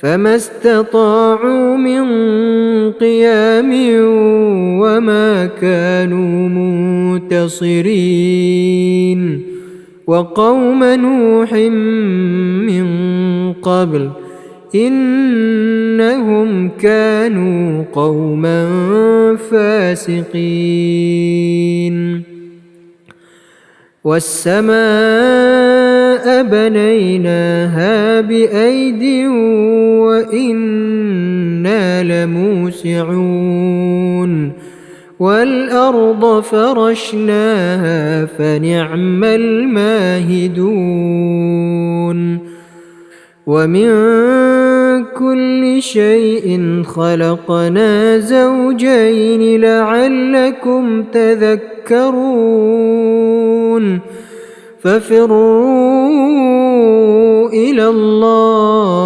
فما استطاعوا من قيام وما كانوا منتصرين. وقوم نوح من قبل إنهم كانوا قوما فاسقين. والسماء بنيناها بأيد وإنا لموسعون. والأرض فرشناها فنعم الماهدون. ومن كل شيء خلقنا زوجين لعلكم تذكرون. ففروا إلى الله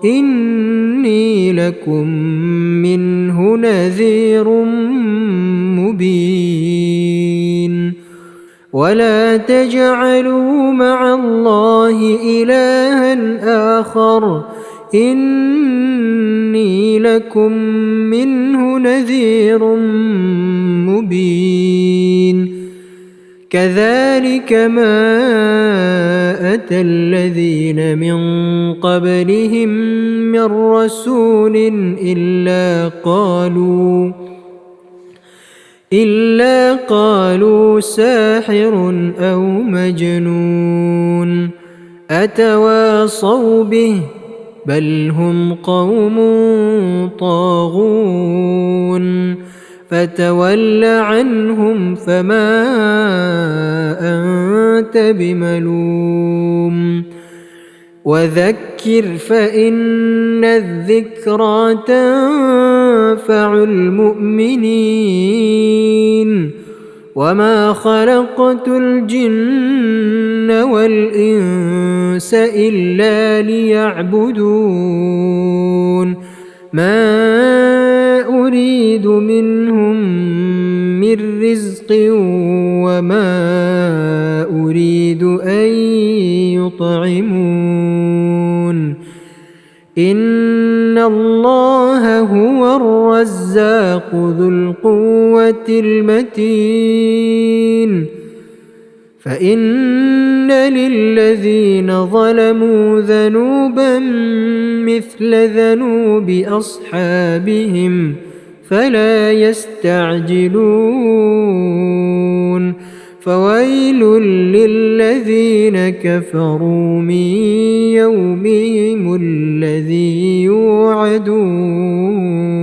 إني لكم منه نذير مبين. ولا تجعلوا مع الله إلها آخر إني لكم منه نذير مبين. كذلك ما أتى الذين من قبلهم من رسول إلا قالوا ساحر أو مجنون أتواصوا به بل هم قوم طاغون. فتول عنهم فما أنت بملوم وذكر فإن الذكرى تنفع المؤمنين. وما خلقت الجن والإنس إلا ليعبدون. ما أريد منهم من رزق وما أريد أن يطعمون. إن الله هو الرزاق ذو القوة المتين. فإن للذين ظلموا ذنوبا مثل ذنوب أصحابهم فلا يستعجلون. فويل للذين كفروا من يومهم الذي يوعدون.